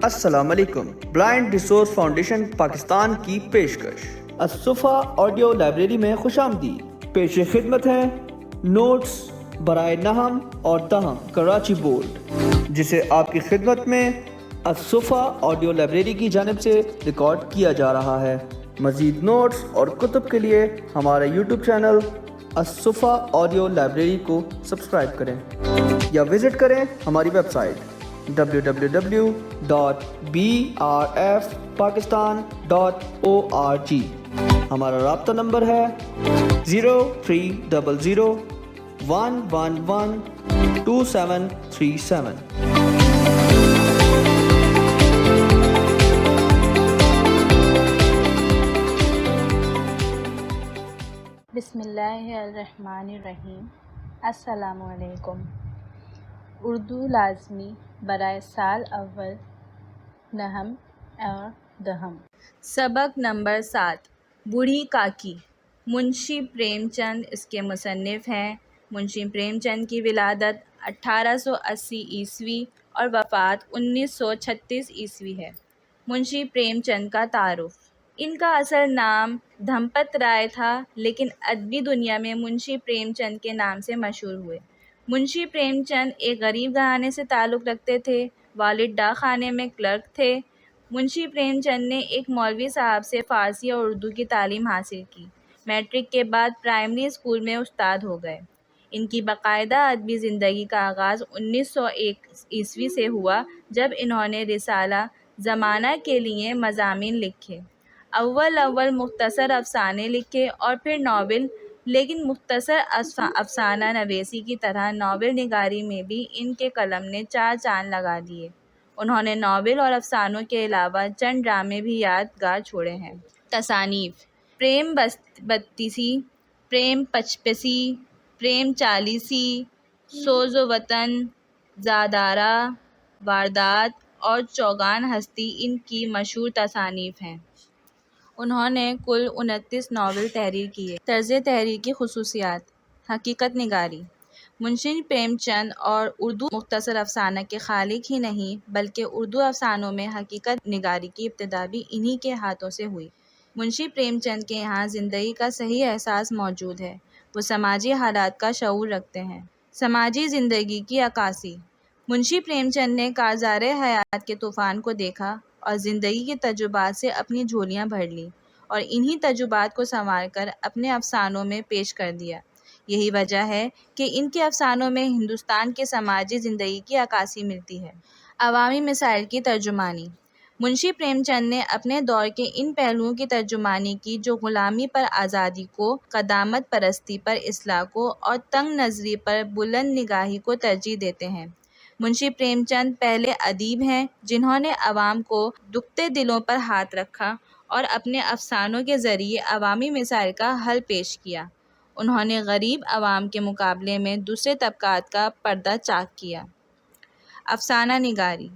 السلام علیکم۔ Blind resource foundation Pakistan کی پیشکش الصفا آڈیو لائبریری میں خوش آمدید۔ پیش خدمت ہے نوٹس برائے نہم اور دہم کراچی بورڈ، جسے آپ کی خدمت میں الصفا آڈیو لائبریری کی جانب سے ریکارڈ کیا جا رہا ہے۔ مزید نوٹس اور کتب کے لیے ہمارے یوٹیوب چینل الصفا آڈیو لائبریری کو سبسکرائب کریں یا وزٹ کریں ہماری ویب سائٹ www.brfpakistan.org۔ ہمارا رابطہ نمبر ہے 0300-111-2737۔ بسم اللہ الرحمن الرحیم۔ السلام علیکم۔ اردو لازمی برائے سال اول نہم اور دہم۔ سبق نمبر 7، بوڑھی کاکی۔ منشی پریم چند اس کے مصنف ہیں۔ منشی پریم چند کی ولادت 1880 عیسوی اور وفات 1936 عیسوی ہے۔ منشی پریم چند کا تعارف۔ ان کا اصل نام دھمپت رائے تھا، لیکن ادبی دنیا میں منشی پریم چند کے نام سے مشہور ہوئے۔ منشی پریم چند ایک غریب گھرانے سے تعلق رکھتے تھے۔ والد ڈاک خانے میں کلرک تھے۔ منشی پریم چند نے ایک مولوی صاحب سے فارسی اور اردو کی تعلیم حاصل کی۔ میٹرک کے بعد پرائمری اسکول میں استاد ہو گئے۔ ان کی باقاعدہ ادبی زندگی کا آغاز 1901 عیسوی سے ہوا، جب انہوں نے رسالہ زمانہ کے لیے مضامین لکھے۔ اول مختصر افسانے لکھے اور پھر ناول، لیکن مختصر افسانہ نویسی کی طرح ناول نگاری میں بھی ان کے قلم نے 4 چاند لگا دیے۔ انہوں نے ناول اور افسانوں کے علاوہ چند ڈرامے بھی یادگار چھوڑے ہیں۔ تصانیف: پریم بتیسی، پریم پچپسی، پریم چالیسی، سوز و وطن، زادارا، واردات اور چوگان ہستی ان کی مشہور تصانیف ہیں۔ انہوں نے کل 29 ناول تحریر کیے۔ طرز تحریر کی خصوصیات: حقیقت نگاری۔ منشی پریم چند اور اردو مختصر افسانہ کے خالق ہی نہیں، بلکہ اردو افسانوں میں حقیقت نگاری کی ابتدا بھی انہی کے ہاتھوں سے ہوئی۔ منشی پریم چند کے یہاں زندگی کا صحیح احساس موجود ہے۔ وہ سماجی حالات کا شعور رکھتے ہیں۔ سماجی زندگی کی عکاسی۔ منشی پریم چند نے کارزار حیات کے طوفان کو دیکھا اور زندگی کے تجربات سے اپنی جھولیاں بھر لیں اور انہی تجربات کو سنوار کر اپنے افسانوں میں پیش کر دیا۔ یہی وجہ ہے کہ ان کے افسانوں میں ہندوستان کے سماجی زندگی کی عکاسی ملتی ہے۔ عوامی مسائل کی ترجمانی۔ منشی پریم چند نے اپنے دور کے ان پہلوؤں کی ترجمانی کی جو غلامی پر آزادی کو، قدامت پرستی پر اصلاح کو اور تنگ نظری پر بلند نگاہی کو ترجیح دیتے ہیں۔ منشی پریم چند پہلے ادیب ہیں جنہوں نے عوام کو دکھتے دلوں پر ہاتھ رکھا اور اپنے افسانوں کے ذریعے عوامی مسائل کا حل پیش کیا۔ انہوں نے غریب عوام کے مقابلے میں دوسرے طبقات کا پردہ چاک کیا۔ افسانہ نگاری۔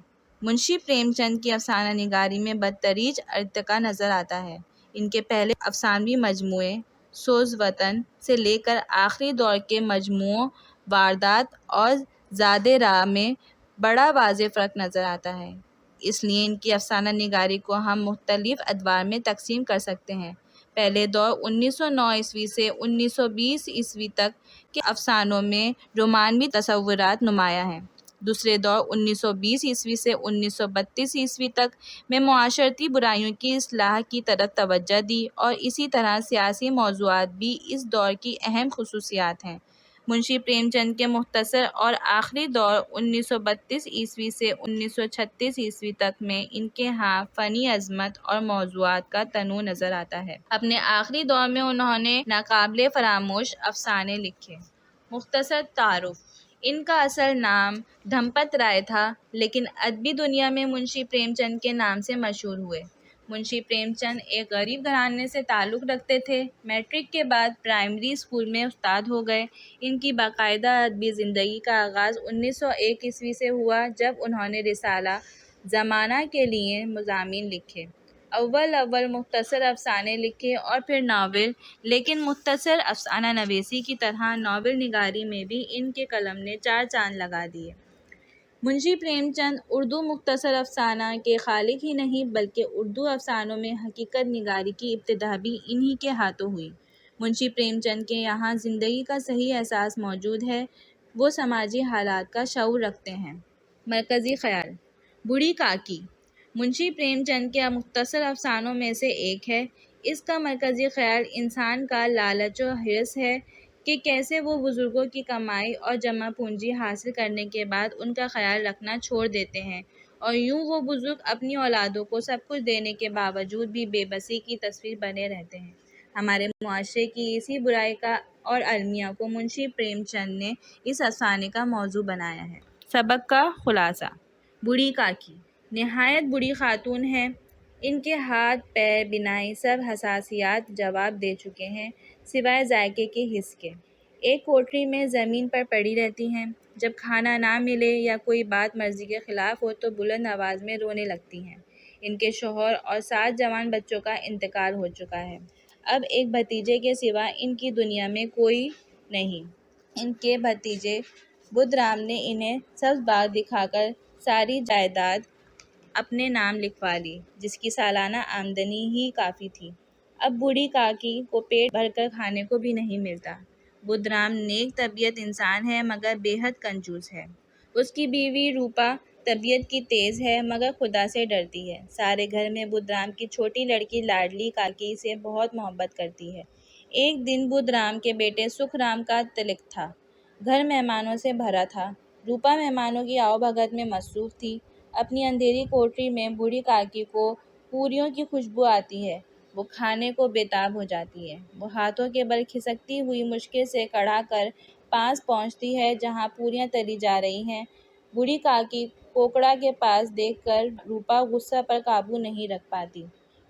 منشی پریم چند کی افسانہ نگاری میں بدتریج ارتقا نظر آتا ہے۔ ان کے پہلے افسانوی مجموعے سوز وطن سے لے کر آخری دور کے مجموعوں واردات اور زادارا میں بڑا واضح فرق نظر آتا ہے۔ اس لیے ان کی افسانہ نگاری کو ہم مختلف ادوار میں تقسیم کر سکتے ہیں۔ پہلے دور 1909 عیسوی سے 1920 عیسوی تک کے افسانوں میں رومانوی تصورات نمایاں ہیں۔ دوسرے دور 1920 عیسوی سے 1932 عیسوی تک میں معاشرتی برائیوں کی اصلاح کی طرف توجہ دی اور اسی طرح سیاسی موضوعات بھی اس دور کی اہم خصوصیات ہیں۔ منشی پریم چند کے مختصر اور آخری دور 1932 عیسوی سے 1936 عیسوی تک میں ان کے ہاں فنی عظمت اور موضوعات کا تنوع نظر آتا ہے۔ اپنے آخری دور میں انہوں نے ناقابل فراموش افسانے لکھے۔ مختصر تعارف۔ ان کا اصل نام دھمپت رائے تھا، لیکن ادبی دنیا میں منشی پریم چند کے نام سے مشہور ہوئے۔ منشی پریم چند ایک غریب گھرانے سے تعلق رکھتے تھے۔ میٹرک کے بعد پرائمری اسکول میں استاد ہو گئے۔ ان کی باقاعدہ ادبی زندگی کا آغاز 1901 عیسوی سے ہوا، جب انہوں نے رسالہ زمانہ کے لیے مضامین لکھے۔ اول مختصر افسانے لکھے اور پھر ناول، لیکن مختصر افسانہ نویسی کی طرح ناول نگاری میں بھی ان کے قلم نے 4 چاند لگا دیے۔ منشی پریم چند اردو مختصر افسانہ کے خالق ہی نہیں بلکہ اردو افسانوں میں حقیقت نگاری کی ابتدا بھی انہی کے ہاتھوں ہوئی۔ منشی پریم چند کے یہاں زندگی کا صحیح احساس موجود ہے، وہ سماجی حالات کا شعور رکھتے ہیں۔ مرکزی خیال: بوڑھی کاکی منشی پریم چند کے مختصر افسانوں میں سے ایک ہے۔ اس کا مرکزی خیال انسان کا لالچ و حرص ہے کہ کیسے وہ بزرگوں کی کمائی اور جمع پونجی حاصل کرنے کے بعد ان کا خیال رکھنا چھوڑ دیتے ہیں، اور یوں وہ بزرگ اپنی اولادوں کو سب کچھ دینے کے باوجود بھی بے بسی کی تصویر بنے رہتے ہیں۔ ہمارے معاشرے کی اسی برائی کا اور المیہ کو منشی پریم چند نے اس افسانے کا موضوع بنایا ہے۔ سبق کا خلاصہ: بوڑھی کاکی نہایت بوڑھی خاتون ہیں۔ ان کے ہاتھ، پیر، بینائی سب حساسیات جواب دے چکے ہیں، سوائے ذائقے کے حس کے۔ ایک کوٹری میں زمین پر پڑی رہتی ہیں۔ جب کھانا نہ ملے یا کوئی بات مرضی کے خلاف ہو تو بلند آواز میں رونے لگتی ہیں۔ ان کے شوہر اور 7 جوان بچوں کا انتقال ہو چکا ہے۔ اب ایک بھتیجے کے سوا ان کی دنیا میں کوئی نہیں۔ ان کے بھتیجے بدھ رام نے انہیں سبز باغ دکھا کر ساری جائیداد اپنے نام لکھوا لی، جس کی سالانہ آمدنی ہی کافی تھی۔ اب بوڑھی کاکی کو پیٹ بھر کر کھانے کو بھی نہیں ملتا۔ بدھ رام نیک طبیعت انسان ہے مگر بے حد کنجوس ہے۔ اس کی بیوی روپا طبیعت کی تیز ہے مگر خدا سے ڈرتی ہے۔ سارے گھر میں بدھ رام کی چھوٹی لڑکی لاڈلی کاکی سے بہت محبت کرتی ہے۔ ایک دن بدھ رام کے بیٹے سکھ رام کا تلک تھا۔ گھر مہمانوں سے بھرا تھا۔ روپا مہمانوں کی آؤ بھگت میں مصروف تھی۔ اپنی اندھیری کوٹری میں بوڑھی کاکی کو پوریوں کی خوشبو آتی ہے۔ وہ کھانے کو بےتاب ہو جاتی ہے۔ وہ ہاتھوں کے بل کھسکتی ہوئی مشکل سے کڑھا کر پاس پہنچتی ہے جہاں پوریاں تلی جا رہی ہیں۔ بوڑھی کاکی کوکڑا کے پاس دیکھ کر روپا غصہ پر قابو نہیں رکھ پاتی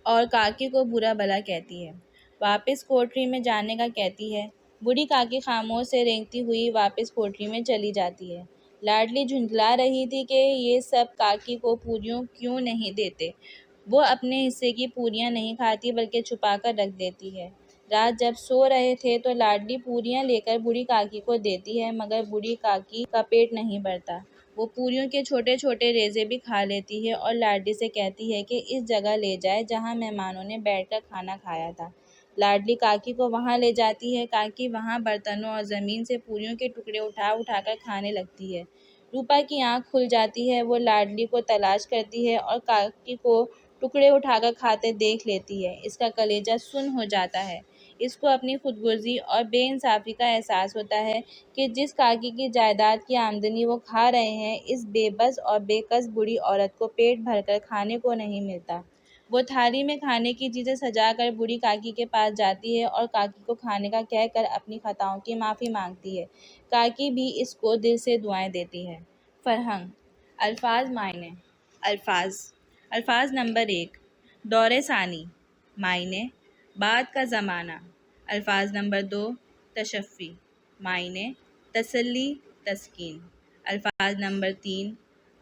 اور کاکی کو برا بھلا کہتی ہے۔ واپس کوٹری میں جانے کا کہتی ہے۔ بوڑھی کاکی خاموش سے رینگتی ہوئی واپس کوٹری میں چلی جاتی ہے۔ لاڈلی جھنجھلا رہی تھی کہ یہ سب کاکی کو پوریوں کیوں نہیں دیتے۔ وہ اپنے حصے کی پوریاں نہیں کھاتی بلکہ چھپا کر رکھ دیتی ہے۔ رات جب سو رہے تھے تو لاڈلی پوریاں لے کر بوڑھی کاکی کو دیتی ہے مگر بوڑھی کاکی کا پیٹ نہیں بھرتا۔ وہ پوریوں کے چھوٹے چھوٹے ریزے بھی کھا لیتی ہے اور لاڈلی سے کہتی ہے کہ اس جگہ لے جائے جہاں مہمانوں نے بیٹھ کر کھانا کھایا تھا۔ لاڈلی کاکی کو وہاں لے جاتی ہے۔ کاکی وہاں برتنوں اور زمین سے پوریوں کے ٹکڑے اٹھا اٹھا کر کھانے لگتی ہے۔ روپا کی آنکھ کھل جاتی ہے۔ وہ لاڈلی کو تلاش کرتی ہے اور کاکی کو ٹکڑے اٹھا کر کھاتے دیکھ لیتی ہے۔ اس کا کلیجہ سن ہو جاتا ہے۔ اس کو اپنی خود غرضی اور بے انصافی کا احساس ہوتا ہے کہ جس کاکی کی جائیداد کی آمدنی وہ کھا رہے ہیں، اس بے بس اور بے کس بوڑھی عورت کو پیٹ بھر کر کھانے کو نہیں ملتا۔ وہ تھالی میں کھانے کی چیزیں سجا کر بوڑھی کاکی کے پاس جاتی ہے اور کاکی کو کھانے کا کہہ کر اپنی خطاؤں کی معافی مانگتی ہے۔ کاکی بھی اس کو دل سے دعائیں دیتی ہے۔ فرہنگ: الفاظ معنی: الفاظ نمبر 1، دور ثانی، معنی بعد کا زمانہ۔ الفاظ نمبر 2، تشفی، معنی تسلی، تسکین۔ الفاظ نمبر 3،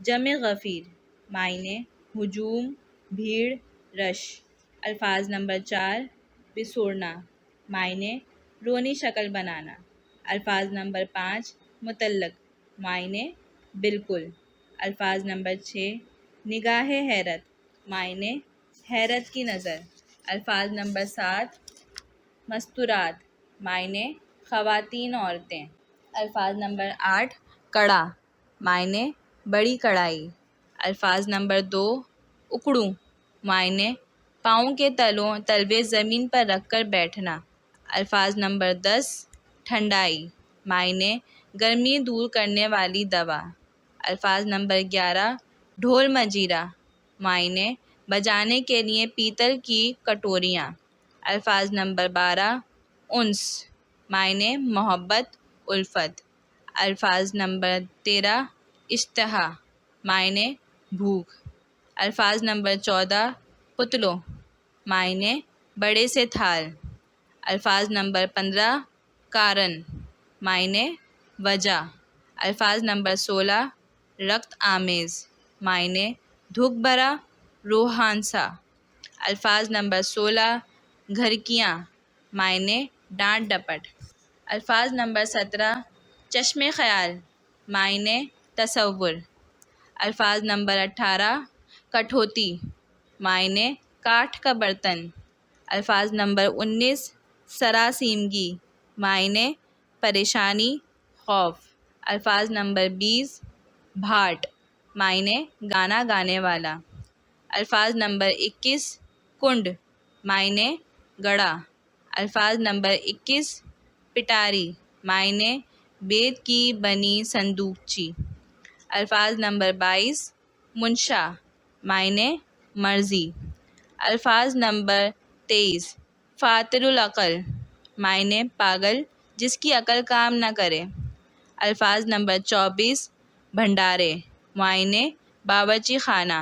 جمع غفیر، معنی ہجوم، بھیڑ، رش۔ الفاظ نمبر 4، بسوڑنا، معنی رونی شکل بنانا۔ الفاظ نمبر 5، متعلق، معنی بالکل۔ الفاظ نمبر 6، نگاہ حیرت، معنی حیرت کی نظر۔ الفاظ نمبر 7، مستورات، معنی خواتین، عورتیں۔ الفاظ نمبر 8، کڑا، معنی بڑی کڑائی۔ الفاظ نمبر 2، اکڑوں، معنی پاؤں کے تلوے زمین پر رکھ کر بیٹھنا۔ الفاظ نمبر 10، ٹھنڈائی، معنی گرمی دور کرنے والی دوا۔ الفاظ نمبر 11، ڈھول منجیرا، معنی بجانے کے لیے پیتل کی کٹوریاں۔ الفاظ نمبر 12، انس، معنی محبت، الفت۔ الفاظ نمبر 13، اشتہا، معنی بھوک۔ الفاظ نمبر 14، پتلو، معنی بڑے سے تھال۔ الفاظ نمبر 15، کارن، معنی وجہ۔ الفاظ نمبر 16، رقت آمیز، معنی دکھ بھرا، روحان سا۔ الفاظ نمبر 16، گھرکیاں، معنی ڈانٹ ڈپٹ۔ الفاظ نمبر 17، چشم خیال، معنی تصور۔ الفاظ نمبر 18 کٹھوتی معنی کاٹھ کا برتن. الفاظ نمبر 19 سراسیمگی معنی پریشانی خوف. الفاظ نمبر 20 بھاٹ معنی گانا گانے والا. الفاظ نمبر 21 کنڈ معنی گڑھا. الفاظ نمبر 21 پٹاری معنی بید کی بنی صندوقچی. الفاظ نمبر 22 منشا معنی مرضی. الفاظ نمبر 23 فاتر العقل معنی پاگل جس کی عقل کام نہ کرے. الفاظ نمبر 24 بھنڈارے معنی باورچی خانہ.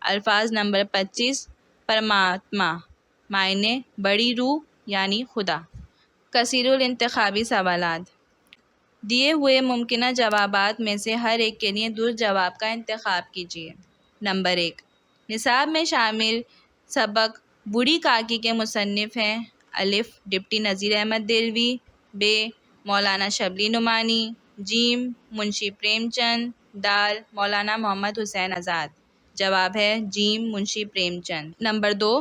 الفاظ نمبر 25 پرماتما معنی بڑی روح یعنی خدا. کثیر الانتخابی سوالات. دیے ہوئے ممکنہ جوابات میں سے ہر ایک کے لیے درست جواب کا انتخاب کیجیے. نمبر 1 نصاب میں شامل سبق بوڑھی کاکی کے مصنف ہیں الف ڈپٹی نذیر احمد دہلوی، ب مولانا شبلی نعمانی، جیم منشی پریم چند، دال مولانا محمد حسین آزاد. جواب ہے جیم منشی پریم چند. نمبر 2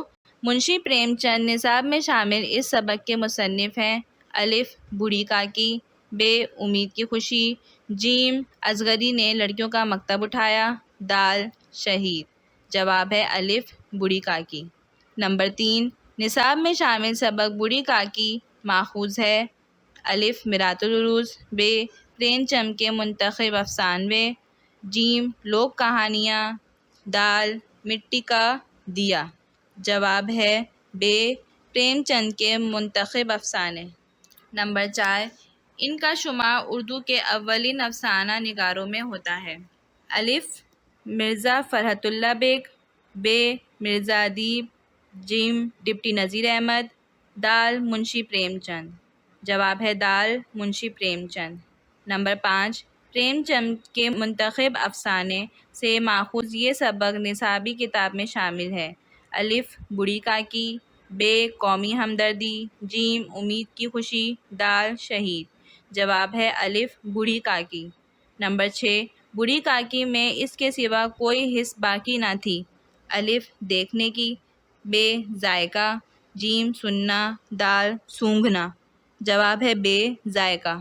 منشی پریم چند نصاب میں شامل اس سبق کے مصنف ہیں الف بوڑھی کاکی، ب امید کی خوشی، جیم اصغری نے لڑکیوں کا مکتب اٹھایا، دال شہید. جواب ہے الف بوڑھی کاکی. نمبر 3 نصاب میں شامل سبق بوڑھی کاکی ماخوذ ہے الف میرات العروض، ب پریم چند کے منتخب افسانے، جیم لوک کہانیاں، دال مٹی کا دیا. جواب ہے ب پریم چند کے منتخب افسانے. نمبر 4 ان کا شمار اردو کے اولین افسانہ نگاروں میں ہوتا ہے الف مرزا فرحت اللہ بیگ، ب مرزا ادیب، جیم ڈپٹی نذیر احمد، دال منشی پریم چند. جواب ہے دال منشی پریم چند. نمبر 5 پریم چند کے منتخب افسانے سے ماخوذ یہ سبق نصابی کتاب میں شامل ہے الف بوڑھی کاکی، ب قومی ہمدردی، جیم امید کی خوشی، دال شہید. جواب ہے الف بوڑھی کاکی. نمبر 6 بوڑھی کاکی میں اس کے سوا کوئی حس باقی نہ تھی الف دیکھنے کی، ب ذائقہ، جیم سننا، دال سونگھنا. جواب ہے ب ذائقہ.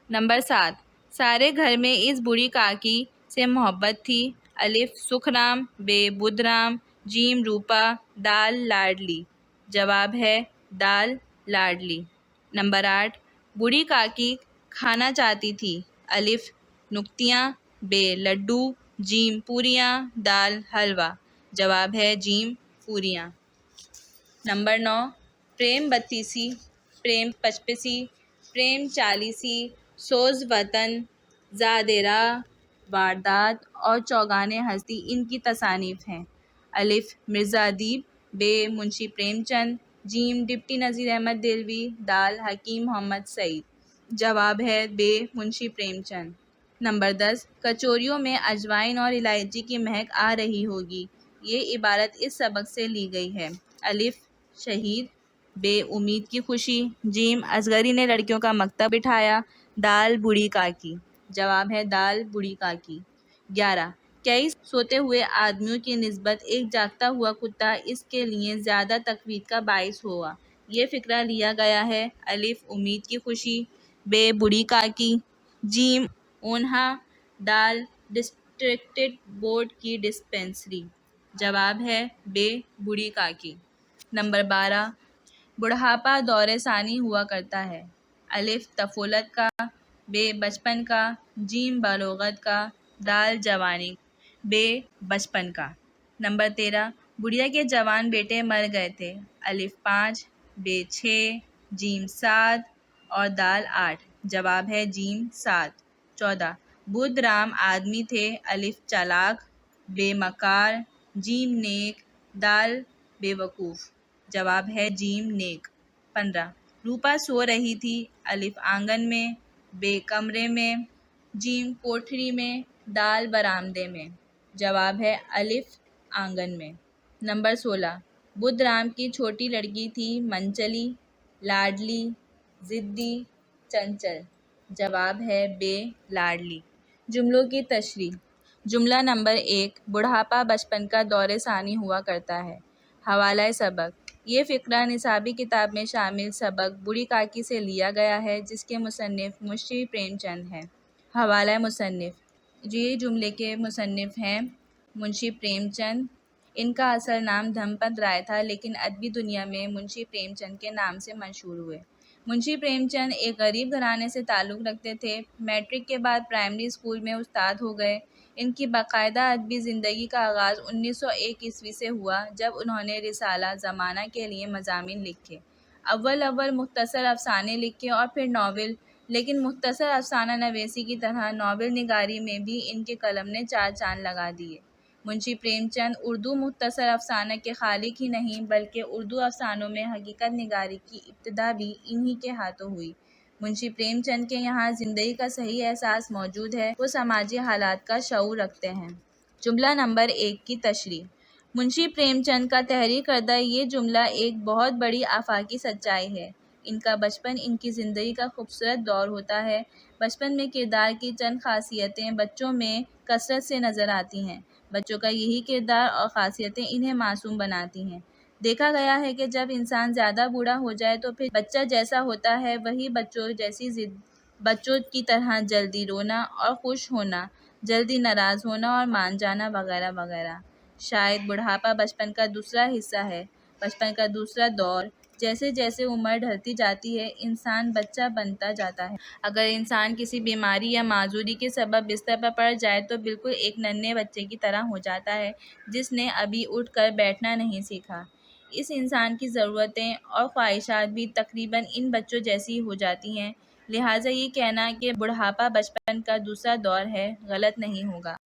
نمبر 7 سارے گھر میں اس بوڑھی کاکی سے محبت تھی الف سکھ رام، ب بدھ رام، جیم روپا، دال لاڈلی. جواب ہے دال لاڈلی. نمبر 8 بوڑھی کاکی کھانا چاہتی تھی الف نکتیاں، ب لڈو، جیم پوریاں، دال حلوہ. جواب ہے جیم پوریاں. نمبر 9 پریم بتیسی، پریم پچپسی، پریم چالیسی، سوز وطن، زاد راہ، واردات اور چوگان ہستی ان کی تصانیف ہیں الف مرزا ادیب، ب منشی پریم چند، جیم ڈپٹی نذیر احمد دہلوی، دال حکیم محمد سعید. جواب ہے ب منشی پریم چند. نمبر 10 کچوریوں میں اجوائن اور الائچی کی مہک آ رہی ہوگی یہ عبارت اس سبق سے لی گئی ہے الف شہید، ب امید کی خوشی، جیم اصغری نے لڑکیوں کا مکتب بٹھایا، دال بوڑھی کاکی. جواب ہے دال بوڑھی کاکی. 11 کئی سوتے ہوئے آدمیوں کی نسبت ایک جاگتا ہوا کتا اس کے لیے زیادہ تقویت کا باعث ہوا یہ فقرہ لیا گیا ہے الف امید کی خوشی، ب بوڑھی کاکی، جیم اونہا، دال ڈسٹرکٹ بورڈ کی ڈسپنسری. جواب ہے ب بوڑھی کاکی. نمبر 12 بڑھاپا دور ثانی ہوا کرتا ہے الف طفولت کا، ب بچپن کا، جیم بلوغت کا، دال جوانی. ب بچپن کا. نمبر 13 بڑھیا کے جوان بیٹے مر گئے تھے الف 5، ب 6، جیم 7 اور دال 8. جواب ہے جیم 7. 14 بدھ رام آدمی تھے الف چالاک، ب مکار، جیم نیک، دال بے وقوف. جواب ہے جیم نیک. 15 روپا سو رہی تھی الف آنگن میں، ب کمرے میں، جیم کوٹھری میں، دال برآمدے میں. جواب ہے الف آنگن میں. نمبر 16 بدھ رام کی چھوٹی لڑکی تھی منچلی، لاڈلی، ضدی، چنچل. جواب ہے ب لاڈلی. جملوں کی تشریح. جملہ نمبر 1، بڑھاپا بچپن کا دور ثانی ہوا کرتا ہے۔ حوالہ سبق: یہ فقرہ نصابی کتاب میں شامل سبق بوڑھی کاکی سے لیا گیا ہے، جس کے مصنف منشی پریم چند ہیں۔ حوالہ مصنف: یہ جملے کے مصنف ہیں منشی پریم چند۔ ان کا اصل نام دھم پت رائے تھا، لیکن ادبی دنیا میں منشی پریم چند کے نام سے مشہور ہوئے۔ منشی پریم چند ایک غریب گھرانے سے تعلق رکھتے تھے۔ میٹرک کے بعد پرائمری اسکول میں استاد ہو گئے۔ ان کی باقاعدہ ادبی زندگی کا آغاز 1901 سے ہوا، جب انہوں نے رسالہ زمانہ کے لیے مضامین لکھے۔ اول مختصر افسانے لکھے اور پھر ناول، لیکن مختصر افسانہ نویسی کی طرح ناول نگاری میں بھی ان کے قلم نے چار چاند لگا دیے۔ منشی پریم چند اردو مختصر افسانہ کے خالق ہی نہیں، بلکہ اردو افسانوں میں حقیقت نگاری کی ابتدا بھی انہی کے ہاتھوں ہوئی۔ منشی پریم چند کے یہاں زندگی کا صحیح احساس موجود ہے، وہ سماجی حالات کا شعور رکھتے ہیں۔ جملہ نمبر 1 کی تشریح: منشی پریم چند کا تحریر کردہ یہ جملہ ایک بہت بڑی آفاقی سچائی ہے۔ ان کا بچپن ان کی زندگی کا خوبصورت دور ہوتا ہے۔ بچپن میں کردار کی چند خاصیتیں بچوں میں کثرت سے نظر آتی ہیں۔ بچوں کا یہی کردار اور خاصیتیں انہیں معصوم بناتی ہیں۔ دیکھا گیا ہے کہ جب انسان زیادہ بوڑھا ہو جائے تو پھر بچہ جیسا ہوتا ہے وہی بچوں جیسی ضد، بچوں کی طرح جلدی رونا اور خوش ہونا، جلدی ناراض ہونا اور مان جانا، وغیرہ وغیرہ۔ شاید بڑھاپا بچپن کا دوسرا حصہ ہے، بچپن کا دوسرا دور۔ جیسے جیسے عمر ڈھلتی جاتی ہے، انسان بچہ بنتا جاتا ہے۔ اگر انسان کسی بیماری یا معذوری کے سبب بستر پر پڑ جائے تو بالکل ایک ننھے بچے کی طرح ہو جاتا ہے، جس نے ابھی اٹھ کر بیٹھنا نہیں سیکھا۔ اس انسان کی ضرورتیں اور خواہشات بھی تقریباً ان بچوں جیسی ہو جاتی ہیں، لہٰذا یہ کہنا کہ بڑھاپا بچپن کا دوسرا دور ہے، غلط نہیں ہوگا۔